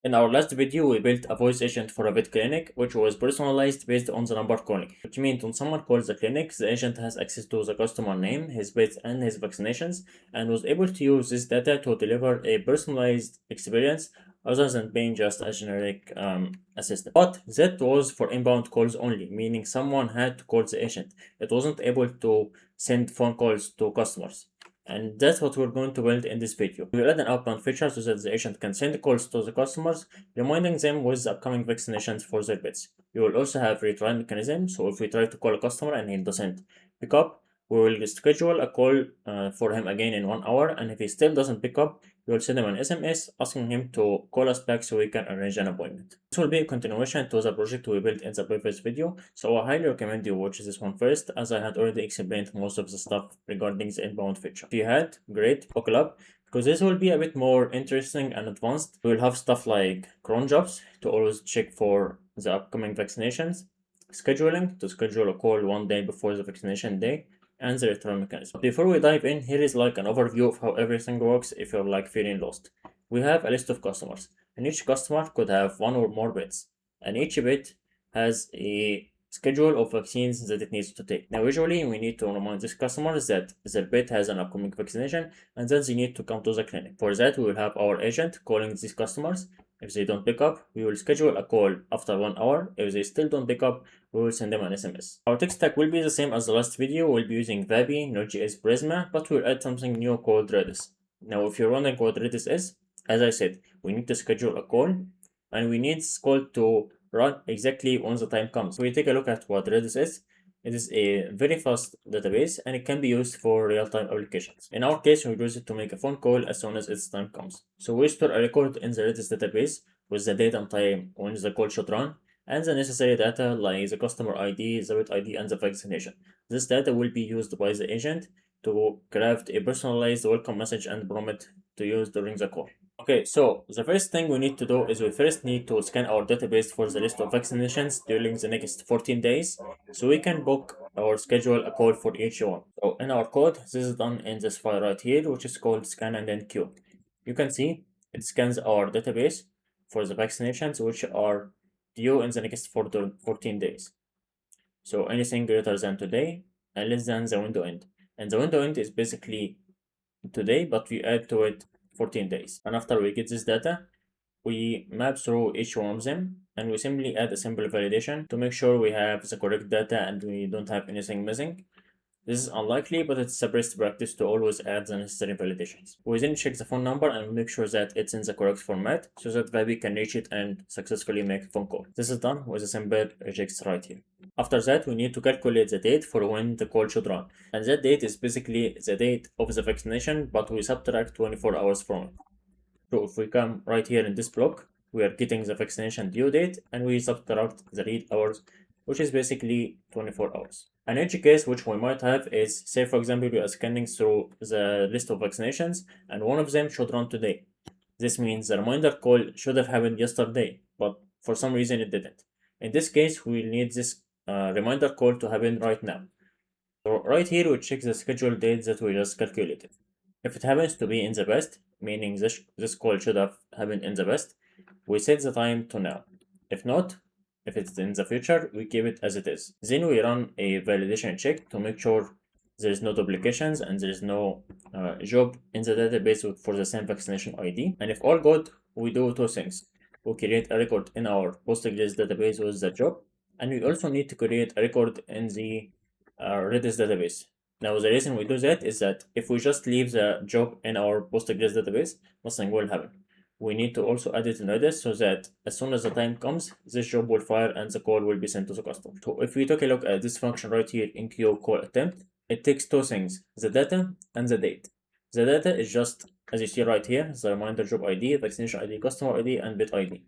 In our last video, we built a voice agent for a vet clinic, which was personalized based on the number calling, which means when someone calls the clinic, the agent has access to the customer name, his pets, and his vaccinations, and was able to use this data to deliver a personalized experience other than being just a generic assistant. But that was for inbound calls only, meaning someone had to call the agent. It wasn't able to send phone calls to customers. And that's what we're going to build in this video. We'll add an outbound feature so that the agent can send calls to the customers, reminding them with the upcoming vaccinations for their pets. We will also have retry mechanism, so if we try to call a customer and he doesn't pick up, we will schedule a call for him again in 1 hour, and if he still doesn't pick up, we will send him an SMS asking him to call us back so we can arrange an appointment. This will be a continuation to the project we built in the previous video, so I highly recommend you watch this one first, as I had already explained most of the stuff regarding the inbound feature. If you had, great, buckle up, because this will be a bit more interesting and advanced. We will have stuff like cron jobs to always check for the upcoming vaccinations, scheduling to schedule a call 1 day before the vaccination day, and the return mechanism. Before we dive in, here is like an overview of how everything works if you're like feeling lost. We have a list of customers, and each customer could have one or more bets, and each bet has a schedule of vaccines that it needs to take. Now, usually we need to remind these customers that their pet has an upcoming vaccination and that they need to come to the clinic. For that, we will have our agent calling these customers. If they don't pick up, we will schedule a call after 1 hour. If they still don't pick up, we will send them an SMS. Our tech stack will be the same as the last video. We'll be using Vapi, NodeJS, Prisma, but we'll add something new called Redis. Now, if you're wondering what Redis is, as I said, we need to schedule a call, and we need this call to run exactly when the time comes. We take a look at what Redis is. It is a very fast database, and it can be used for real-time applications. In our case, we use it to make a phone call as soon as its time comes. So we store a record in the Redis database with the date and time when the call should run, and the necessary data like the customer ID, the route ID, and the vaccination. This data will be used by the agent to craft a personalized welcome message and prompt to use during the call. Okay, so the first thing we need to do is we first need to scan our database for the list of vaccinations during the next 14 days, so we can book or schedule a call for each one. So in our code, this is done in this file right here, which is called scan and then queue. You can see it scans our database for the vaccinations which are due in the next 14 days. So anything greater than today and less than the window end. And the window end is basically today, but we add to it 14 days. And after we get this data, we map through each one of them, and we simply add a simple validation to make sure we have the correct data and we don't have anything missing. This is unlikely, but it's a best practice to always add the necessary validations. We then check the phone number and make sure that it's in the correct format so that Vapi can reach it and successfully make a phone call. This is done with a simple regex right here. After that, we need to calculate the date for when the call should run. And that date is basically the date of the vaccination, but we subtract 24 hours from it. So if we come right here in this block, we are getting the vaccination due date, and we subtract the read hours, which is basically 24 hours. An edge case which we might have is, say for example, we are scanning through the list of vaccinations, and one of them should run today. This means the reminder call should have happened yesterday, but for some reason it didn't. In this case, we will need this reminder call to happen right now. So right here, we check the scheduled date that we just calculated. If it happens to be in the past, meaning this call should have happened in the past, we set the time to now. If not, if it's in the future, we keep it as it is. Then we run a validation check to make sure there is no duplications and there is no job in the database for the same vaccination ID. And if all good, we do two things. We create a record in our Postgres database with the job, and we also need to create a record in the Redis database. Now, the reason we do that is that if we just leave the job in our Postgres database, nothing will happen. We need to also add it in Redis so that as soon as the time comes, this job will fire and the call will be sent to the customer. So if we take a look at this function right here in queue call attempt, it takes two things, the data and the date. The data is just, as you see right here, the reminder job ID, vaccination ID, customer ID, and bit ID.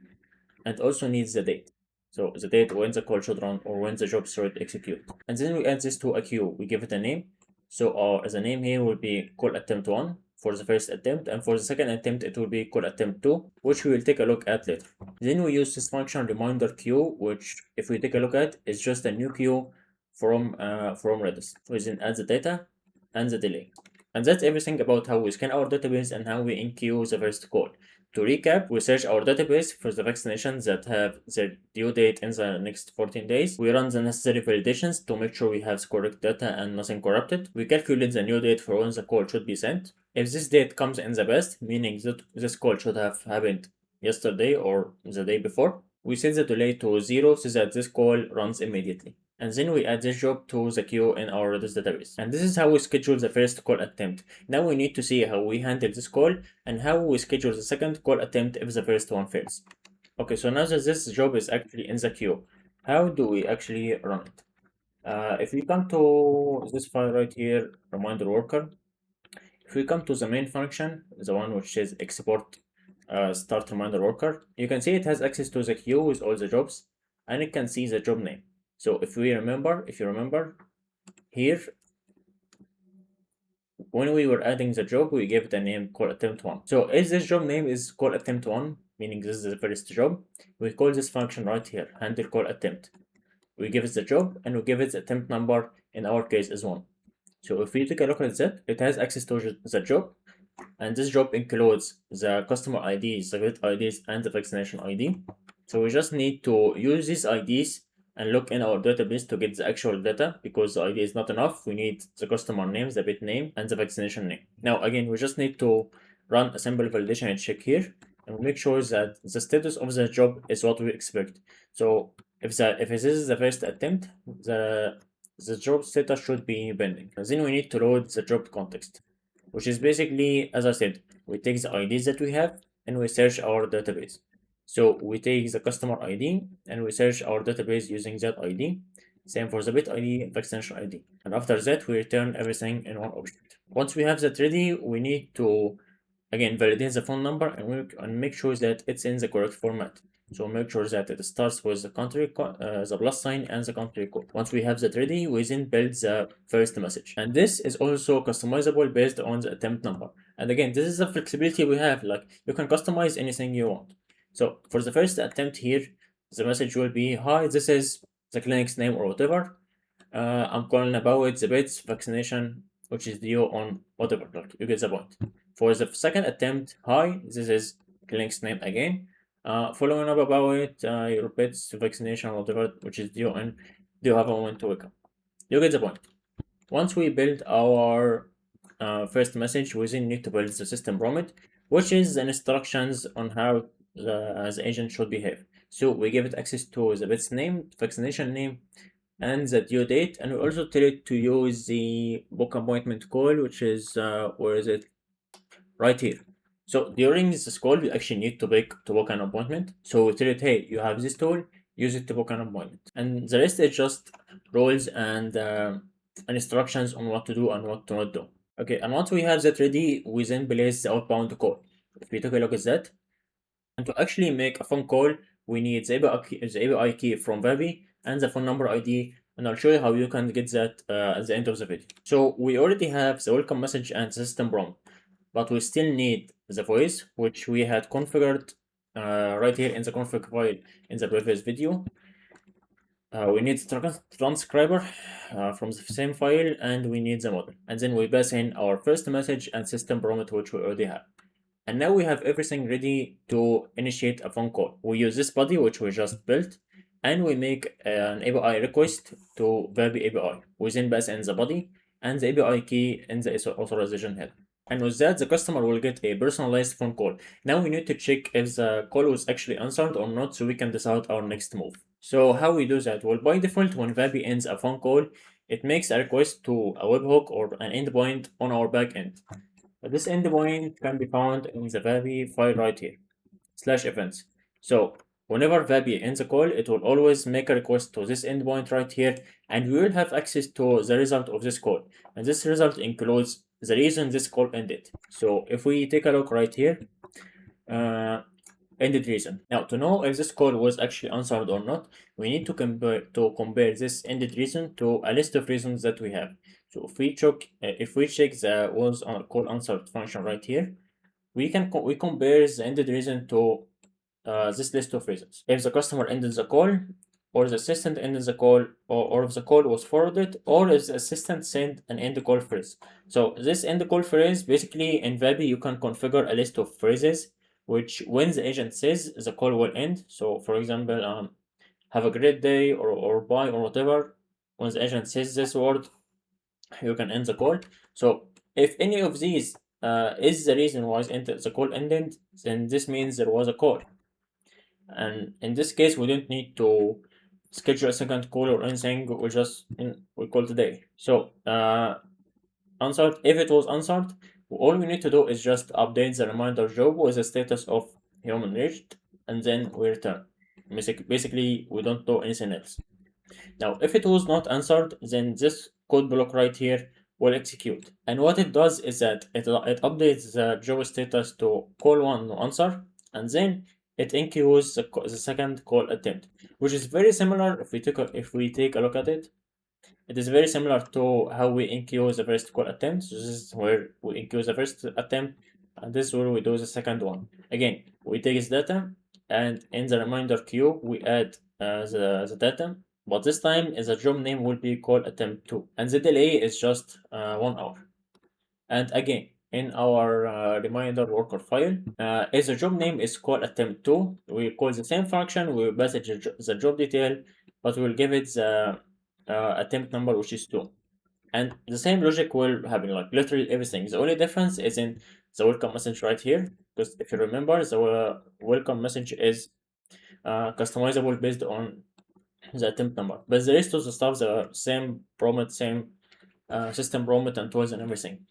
And also needs the date. So the date when the call should run or when the job should execute. And then we add this to a queue. We give it a name. So the name here will be call attempt 1 for the first attempt, and for the second attempt it will be call attempt 2, which we will take a look at later. Then we use this function reminder queue, which if we take a look at, is just a new queue from Redis. We then add the data and the delay. And that's everything about how we scan our database and how we enqueue the first call. to recap, we search our database for the vaccinations that have their due date in the next 14 days. We run the necessary validations to make sure we have correct data and nothing corrupted. We calculate the new date for when the call should be sent. If this date comes in the past, meaning that this call should have happened yesterday or the day before, we set the delay to 0 so that this call runs immediately. And then we add this job to the queue in our Redis database. And this is how we schedule the first call attempt. Now we need to see how we handle this call and how we schedule the second call attempt if the first one fails. Okay, so now that this job is actually in the queue, how do we actually run it? If we come to this file right here, reminder worker, if we come to the main function, the one which says export start reminder worker, you can see it has access to the queue with all the jobs, and it can see the job name. So if you remember here, when we were adding the job, we gave it a name call attempt 1. So if this job name is call attempt 1, meaning this is the first job, we call this function right here, handle call attempt. We give it the job and we give it the attempt number, in our case is 1. So if we take a look at that, it has access to the job, and this job includes the customer IDs, the vet IDs, and the vaccination ID. So we just need to use these IDs and look in our database to get the actual data, because the ID is not enough. We need the customer name, the vet name, and the vaccination name. Now, again, we just need to run a simple validation check here and make sure that the status of the job is what we expect. So if this is the first attempt, the job status should be pending. And then we need to load the job context, which is basically, as I said, we take the IDs that we have and we search our database. So we take the customer ID and we search our database using that ID. Same for the bit ID and vaccination ID. And after that, we return everything in one object. Once we have that ready, we need to, again, validate the phone number and make sure that it's in the correct format. So make sure that it starts with the country, the plus sign, and the country code. Once we have that ready, we then build the first message. And this is also customizable based on the attempt number. And again, this is the flexibility we have. Like, you can customize anything you want. So for the first attempt here, the message will be, hi, this is the clinic's name or whatever. I'm calling about the bits vaccination, which is due on whatever. Like, you get the point. For the second attempt, hi, this is clinic's name again. Following up about your pet's vaccination or whatever, which is due, and do you have a moment to wake up? You get the point. Once we build our first message, we then need to build the system prompt, which is the instructions on how the agent should behave. So we give it access to the pet's name, vaccination name, and the due date, and we also tell it to use the book appointment call, which is where is it? Right here. So during this call, we actually need to book an appointment. So we tell it, hey, you have this tool, use it to book an appointment. And the rest is just rules and instructions on what to do and what to not do. Okay, and once we have that ready, we then place the outbound call. If we take a look at that, and to actually make a phone call, we need the API key from Vapi and the phone number ID, and I'll show you how you can get that at the end of the video. So we already have the welcome message and the system prompt, but we still need the voice, which we had configured right here in the config file in the previous video. We need the transcriber from the same file, and we need the model. And then we pass in our first message and system prompt, which we already have. And now we have everything ready to initiate a phone call. We use this body, which we just built, and we make an API request to Vapi API. We then pass in the body and the API key in the authorization header. And with that, the customer will get a personalized phone call. Now we need to check if the call was actually answered or not, so we can decide our next move. So how we do that? Well, by default, when Vapi ends a phone call, it makes a request to a webhook or an endpoint on our backend. This endpoint can be found in the Vapi file right here, /events. So whenever Vapi ends a call, it will always make a request to this endpoint right here, and we will have access to the result of this call. And this result includes the reason this call ended. So if we take a look right here, ended reason. Now, to know if this call was actually answered or not, we need to compare this ended reason to a list of reasons that we have. So if we check the was on call answered function right here, we compare the ended reason to this list of reasons. If the customer ended the call, or the assistant ended the call, or if the call was forwarded, or if the assistant sent an end call phrase. So this end call phrase, basically in Vapi, you can configure a list of phrases which when the agent says the call will end. So for example, have a great day or bye or whatever. When the agent says this word, you can end the call. So if any of these is the reason why the call ended, then this means there was a call. And in this case, we don't need to schedule a second call or anything. We call today. So answered. If it was answered, all we need to do is just update the reminder job with the status of human reached, and then we return. Basically, we don't do anything else. Now, if it was not answered, then this code block right here will execute. And what it does is that it updates the job status to call one no answer, and then it enqueues the second call attempt, which is very similar if we take a look at it. It is very similar to how we enqueue the first call attempt. So this is where we enqueue the first attempt, and this is where we do the second one. Again, we take this data, and in the reminder queue, we add the data, but this time the job name will be call attempt 2, and the delay is just 1 hour. And again, in our reminder worker file, if the job name is call attempt 2, we call the same function, we pass it the job detail, but we'll give it the attempt number, which is 2. And the same logic will happen, like literally everything. The only difference is in the welcome message right here, because if you remember, the welcome message is customizable based on the attempt number. But the rest of the stuff, the same prompt, same system prompt and tools and everything.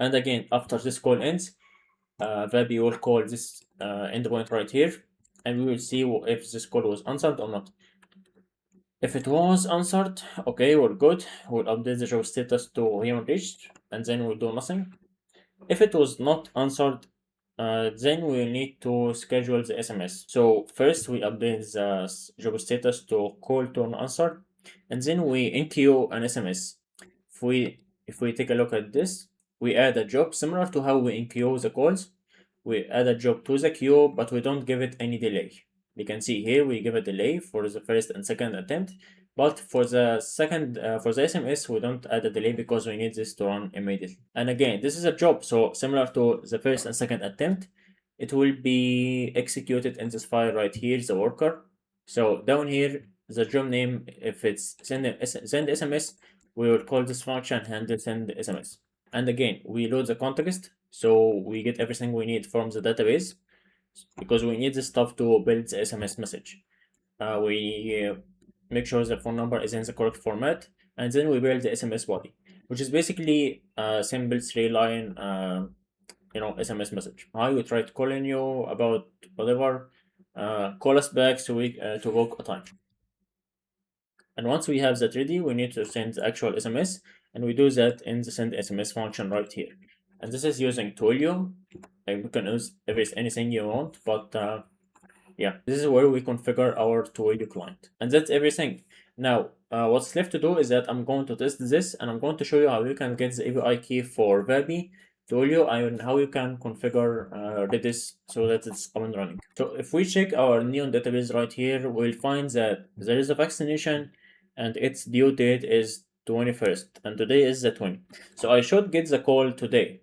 And again, after this call ends, Vapi will call this endpoint right here, and we will see if this call was answered or not. If it was answered, okay, we're good. We'll update the job status to human reached, and then we'll do nothing. If it was not answered, then we need to schedule the SMS. So first we update the job status to call to unanswered, and then we enqueue an SMS. If we take a look at this, we add a job similar to how we enqueue the calls. We add a job to the queue, but we don't give it any delay. You can see here we give a delay for the first and second attempt, but for the SMS we don't add a delay because we need this to run immediately. And again, this is a job, so similar to the first and second attempt, it will be executed in this file right here, the worker. So down here, the job name, if it's send SMS, we will call this function handle send SMS. And again, we load the context, so we get everything we need from the database, because we need this stuff to build the SMS message. We make sure the phone number is in the correct format, and then we build the SMS body, which is basically a simple 3-line, SMS message. Hi, we tried calling you about whatever. Call us back so we to book a time. And once we have that ready, we need to send the actual SMS, and we do that in the send SMS function right here. And this is using Twilio. You can use anything you want, but yeah, this is where we configure our Twilio client. And that's everything. Now, what's left to do is that I'm going to test this, and I'm going to show you how you can get the API key for Vapi, Twilio, and how you can configure Redis so that it's up and running. So if we check our Neon database right here, we'll find that there is a vaccination, and its due date is 21st, and today is the 20th. So I should get the call today.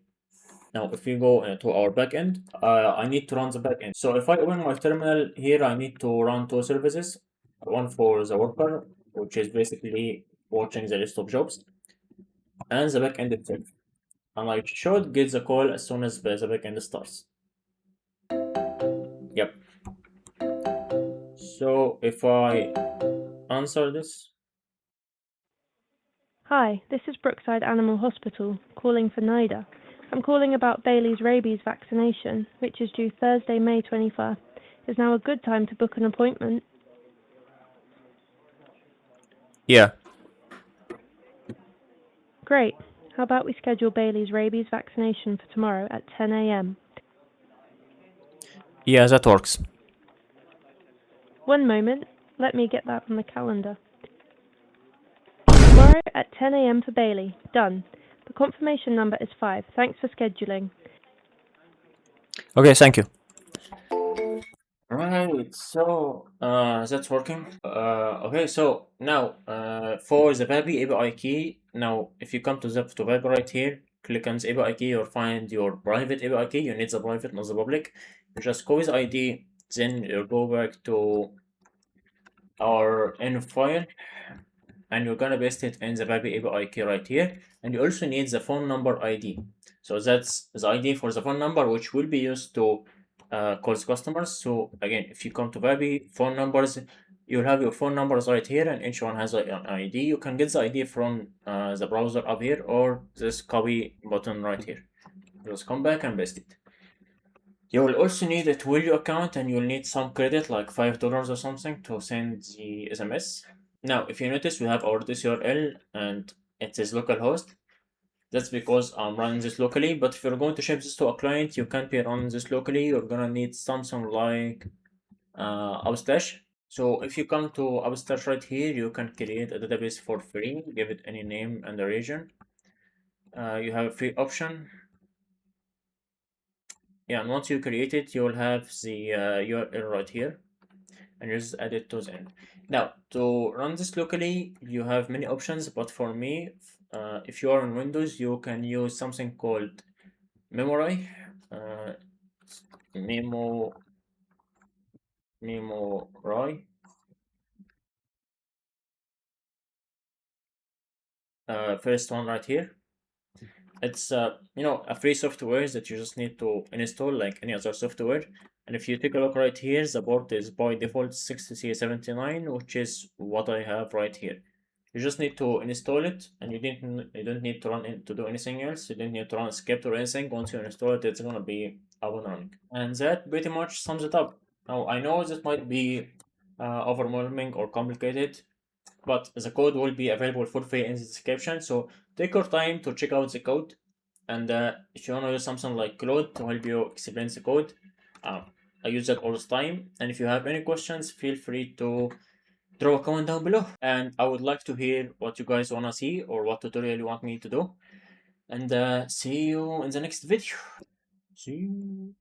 Now, if we go to our backend, I need to run the backend. So if I open my terminal here, I need to run 2 services. One for the worker, which is basically watching the list of jobs, and the backend itself. And I should get the call as soon as the backend starts. Yep. So if I answer this. Hi, this is Brookside Animal Hospital, calling for NIDA. I'm calling about Bailey's rabies vaccination, which is due Thursday, May 21st. Is now a good time to book an appointment? Yeah. Great. How about we schedule Bailey's rabies vaccination for tomorrow at 10 a.m.? Yeah, that works. One moment. Let me get that on the calendar. Tomorrow at 10 a.m. for Bailey. Done. The confirmation number is 5. Thanks for scheduling. Okay, thank you. Right, so that's working. Okay, so now for the Vapi API key, now if you come to Vapi right here, click on the API key or find your private API key. You need the private, not the public. You just copy the ID, then you go back to our env file, and you're gonna paste it in the Vapi API key right here. And you also need the phone number ID. So that's the ID for the phone number, which will be used to call the customers. So again, if you come to Vapi, phone numbers, you'll have your phone numbers right here, and each one has an ID. You can get the ID from the browser up here, or this copy button right here. Just come back and paste it. You will also need a Twilio account, and you'll need some credit, like $5 or something, to send the SMS. Now, if you notice, we have our this URL and it is localhost. That's because I'm running this locally, but if you're going to ship this to a client, you can't be running this locally. You're gonna need something like Outstash. So if you come to Outstash right here, you can create a database for free, give it any name and a region. You have a free option. Yeah, and once you create it, you'll have the URL right here, and you just add it to the end. Now, to run this locally, you have many options, but for me, if you are on Windows, you can use something called Memory, uh, Memo, Memory. First one right here. It's a free software that you just need to install like any other software. And if you take a look right here, the port is by default 60C79, which is what I have right here. You just need to install it, and you don't need to run to do anything else. You don't need to run a script or anything. Once you install it, it's gonna be up and running. And that pretty much sums it up. Now I know this might be overwhelming or complicated, but the code will be available for free in the description. So take your time to check out the code. And if you want to use something like Claude to help you explain the code, I use that all the time. And if you have any questions, feel free to drop a comment down below. And I would like to hear what you guys want to see or what tutorial you want me to do. And see you in the next video. See you.